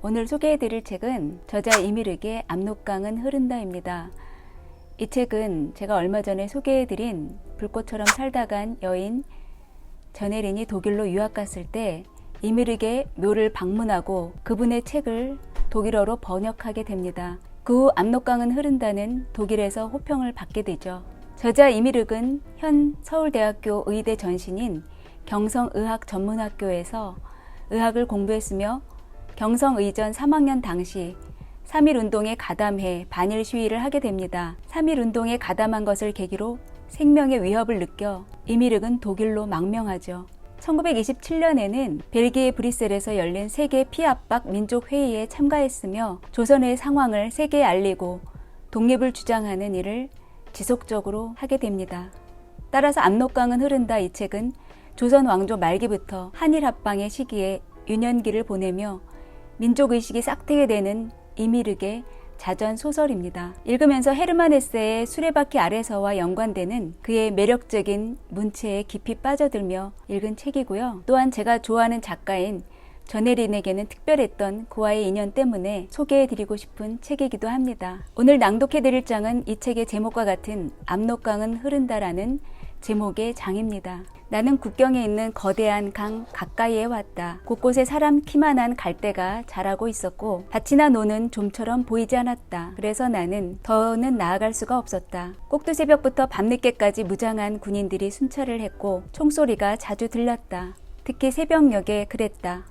오늘 소개해드릴 책은 저자 이미르의 압록강은 흐른다입니다. 이 책은 제가 얼마 전에 소개해드린 불꽃처럼 살다 간 여인 전혜린이 독일로 유학 갔을 때 이미르의 묘를 방문하고 그분의 책을 독일어로 번역하게 됩니다. 그 후 압록강은 흐른다는 독일에서 호평을 받게 되죠. 저자 이미르는 현 서울대학교 의대 전신인 경성의학전문학교에서 의학을 공부했으며 경성의전 3학년 당시 3.1운동에 가담해 반일 시위를 하게 됩니다. 3.1운동에 가담한 것을 계기로 생명의 위협을 느껴 이미르는 독일로 망명하죠. 1927년에는 벨기에 브뤼셀에서 열린 세계 피압박 민족회의에 참가했으며 조선의 상황을 세계에 알리고 독립을 주장하는 일을 지속적으로 하게 됩니다. 따라서 압록강은 흐른다 이 책은 조선 왕조 말기부터 한일 합방의 시기에 유년기를 보내며 민족의식이 싹트게 되는 이미르의 자전 소설입니다. 읽으면서 헤르만 헤세의 수레바퀴 아래서와 연관되는 그의 매력적인 문체에 깊이 빠져들며 읽은 책이고요. 또한 제가 좋아하는 작가인 전혜린에게는 특별했던 그와의 인연 때문에 소개해드리고 싶은 책이기도 합니다. 오늘 낭독해드릴 장은 이 책의 제목과 같은 압록강은 흐른다라는 제목의 장입니다. 나는 국경에 있는 거대한 강 가까이에 왔다. 곳곳에 사람 키만한 갈대가 자라고 있었고 밭이나 노는 좀처럼 보이지 않았다. 그래서 나는 더는 나아갈 수가 없었다. 꼭두 새벽부터 밤늦게까지 무장한 군인들이 순찰을 했고 총소리가 자주 들렸다. 특히 새벽녘에 그랬다.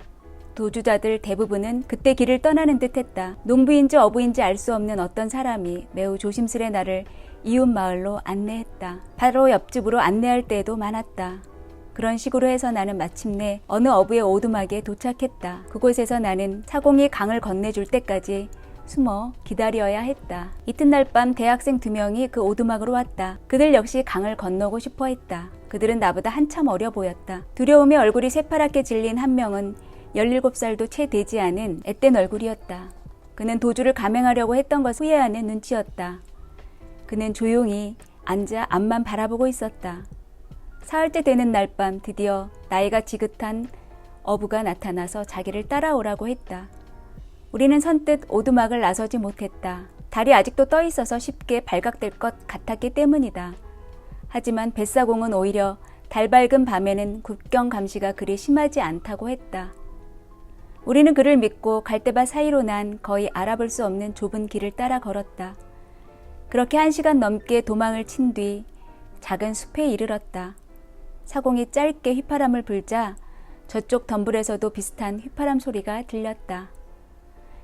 도주자들 대부분은 그때 길을 떠나는 듯 했다. 농부인지 어부인지 알 수 없는 어떤 사람이 매우 조심스레 나를 이웃 마을로 안내했다. 바로 옆집으로 안내할 때도 많았다. 그런 식으로 해서 나는 마침내 어느 어부의 오두막에 도착했다. 그곳에서 나는 차공이 강을 건네줄 때까지 숨어 기다려야 했다. 이튿날 밤 대학생 2명이 그 오두막으로 왔다. 그들 역시 강을 건너고 싶어 했다. 그들은 나보다 한참 어려 보였다. 두려움에 얼굴이 새파랗게 질린 한 명은 17살도 채 되지 않은 앳된 얼굴이었다. 그는 도주를 감행하려고 했던 것을 후회하는 눈치였다. 그는 조용히 앉아 앞만 바라보고 있었다. 사흘째 되는 날 밤 드디어 나이가 지긋한 어부가 나타나서 자기를 따라오라고 했다. 우리는 선뜻 오두막을 나서지 못했다. 달이 아직도 떠 있어서 쉽게 발각될 것 같았기 때문이다. 하지만 뱃사공은 오히려 달 밝은 밤에는 국경 감시가 그리 심하지 않다고 했다. 우리는 그를 믿고 갈대밭 사이로 난 거의 알아볼 수 없는 좁은 길을 따라 걸었다. 그렇게 1시간 넘게 도망을 친 뒤 작은 숲에 이르렀다. 사공이 짧게 휘파람을 불자 저쪽 덤불에서도 비슷한 휘파람 소리가 들렸다.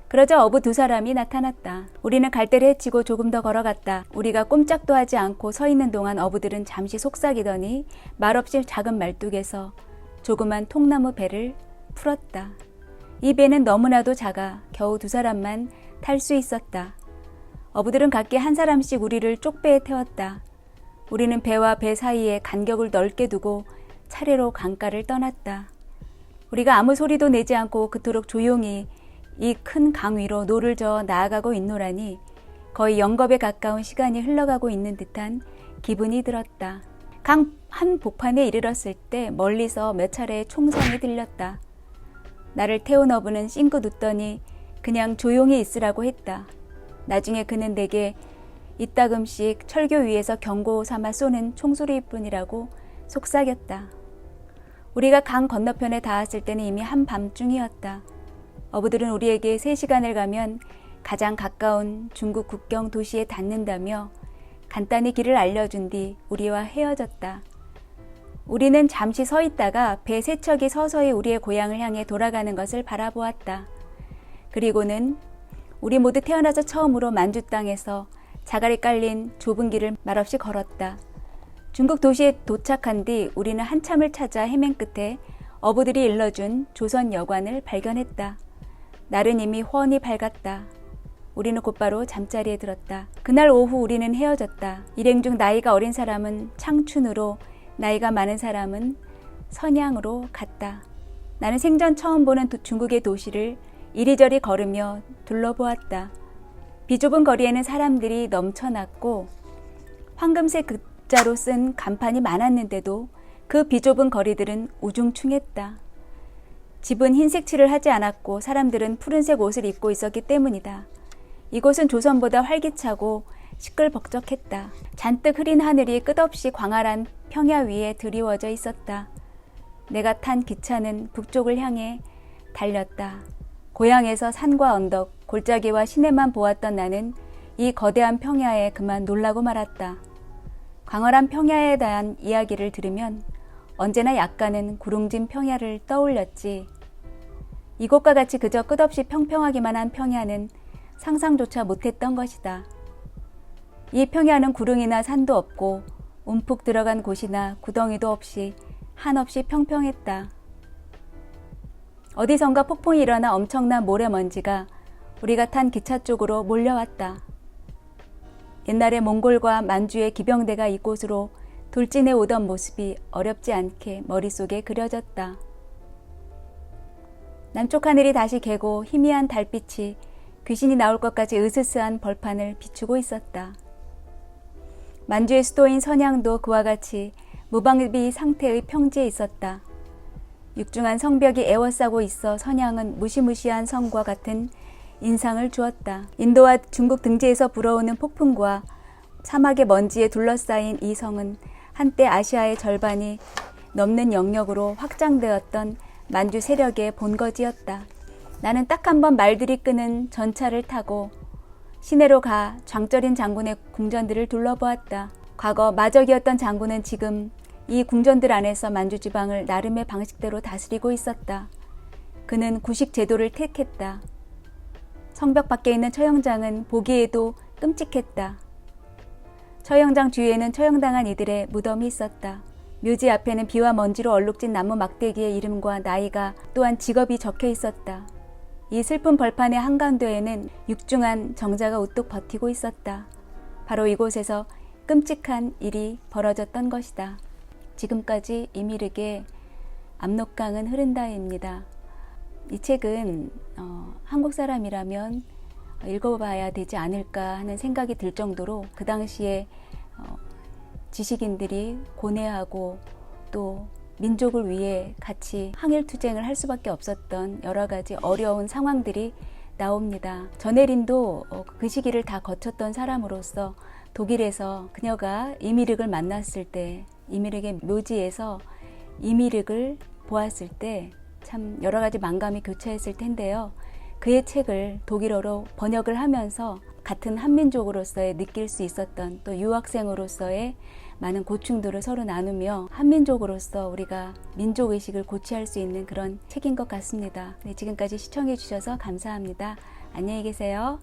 그러자 어부 2사람이 나타났다. 우리는 갈대를 헤치고 조금 더 걸어갔다. 우리가 꼼짝도 하지 않고 서 있는 동안 어부들은 잠시 속삭이더니 말없이 작은 말뚝에서 조그만 통나무 배를 풀었다. 이 배는 너무나도 작아 겨우 2사람만 탈 수 있었다. 어부들은 각기 한 사람씩 우리를 쪽배에 태웠다. 우리는 배와 배 사이에 간격을 넓게 두고 차례로 강가를 떠났다. 우리가 아무 소리도 내지 않고 그토록 조용히 이 큰 강 위로 노를 저어 나아가고 있노라니 거의 영겁에 가까운 시간이 흘러가고 있는 듯한 기분이 들었다. 강 한 복판에 이르렀을 때 멀리서 몇 차례의 총성이 들렸다. 나를 태운 어부는 싱긋 웃더니 그냥 조용히 있으라고 했다. 나중에 그는 내게 이따금씩 철교 위에서 경고 삼아 쏘는 총소리일 뿐이라고 속삭였다. 우리가 강 건너편에 닿았을 때는 이미 한밤중이었다. 어부들은 우리에게 3시간을 가면 가장 가까운 중국 국경 도시에 닿는다며 간단히 길을 알려준 뒤 우리와 헤어졌다. 우리는 잠시 서 있다가 배 3척이 서서히 우리의 고향을 향해 돌아가는 것을 바라보았다. 그리고는 우리 모두 태어나서 처음으로 만주 땅에서 자갈이 깔린 좁은 길을 말없이 걸었다. 중국 도시에 도착한 뒤 우리는 한참을 찾아 헤맨 끝에 어부들이 일러준 조선 여관을 발견했다. 날은 이미 훤히 밝았다. 우리는 곧바로 잠자리에 들었다. 그날 오후 우리는 헤어졌다. 일행 중 나이가 어린 사람은 창춘으로, 나이가 많은 사람은 선양으로 갔다. 나는 생전 처음 보는 중국의 도시를 이리저리 걸으며 둘러보았다. 비좁은 거리에는 사람들이 넘쳐났고 황금색 글자로 쓴 간판이 많았는데도 그 비좁은 거리들은 우중충했다. 집은 흰색 칠을 하지 않았고 사람들은 푸른색 옷을 입고 있었기 때문이다. 이곳은 조선보다 활기차고 시끌벅적했다. 잔뜩 흐린 하늘이 끝없이 광활한 평야 위에 드리워져 있었다. 내가 탄 기차는 북쪽을 향해 달렸다. 고향에서 산과 언덕, 골짜기와 시내만 보았던 나는 이 거대한 평야에 그만 놀라고 말았다. 광활한 평야에 대한 이야기를 들으면 언제나 약간은 구릉진 평야를 떠올렸지. 이곳과 같이 그저 끝없이 평평하기만 한 평야는 상상조차 못했던 것이다. 이 평야는 구릉이나 산도 없고 움푹 들어간 곳이나 구덩이도 없이 한없이 평평했다. 어디선가 폭풍이 일어나 엄청난 모래먼지가 우리가 탄 기차 쪽으로 몰려왔다. 옛날에 몽골과 만주의 기병대가 이곳으로 돌진해 오던 모습이 어렵지 않게 머릿속에 그려졌다. 남쪽 하늘이 다시 개고 희미한 달빛이 귀신이 나올 것까지 으스스한 벌판을 비추고 있었다. 만주의 수도인 선양도 그와 같이 무방비 상태의 평지에 있었다. 육중한 성벽이 에워싸고 있어 선양은 무시무시한 성과 같은 인상을 주었다. 인도와 중국 등지에서 불어오는 폭풍과 사막의 먼지에 둘러싸인 이 성은 한때 아시아의 절반이 넘는 영역으로 확장되었던 만주 세력의 본거지였다. 나는 딱 한 번 말들이 끄는 전차를 타고 시내로 가 장쩌린 장군의 궁전들을 둘러보았다. 과거 마적이었던 장군은 지금 이 궁전들 안에서 만주 지방을 나름의 방식대로 다스리고 있었다. 그는 구식 제도를 택했다. 성벽 밖에 있는 처형장은 보기에도 끔찍했다. 처형장 주위에는 처형당한 이들의 무덤이 있었다. 묘지 앞에는 비와 먼지로 얼룩진 나무 막대기의 이름과 나이가 또한 직업이 적혀 있었다. 이 슬픈 벌판의 한가운데에는 육중한 정자가 우뚝 버티고 있었다. 바로 이곳에서 끔찍한 일이 벌어졌던 것이다. 지금까지 이미르게 압록강은 흐른다입니다. 이 책은 한국 사람이라면 읽어봐야 되지 않을까 하는 생각이 들 정도로 그 당시에 지식인들이 고뇌하고 또 민족을 위해 같이 항일투쟁을 할 수밖에 없었던 여러 가지 어려운 상황들이 나옵니다. 전혜린도 그 시기를 다 거쳤던 사람으로서 독일에서 그녀가 이미륵을 만났을 때 이미륵의 묘지에서 이미륵을 보았을 때 참 여러 가지 만감이 교차했을 텐데요. 그의 책을 독일어로 번역을 하면서 같은 한민족으로서의 느낄 수 있었던 또 유학생으로서의 많은 고충들을 서로 나누며 한민족으로서 우리가 민족의식을 고취할 수 있는 그런 책인 것 같습니다. 네, 지금까지 시청해 주셔서 감사합니다. 안녕히 계세요.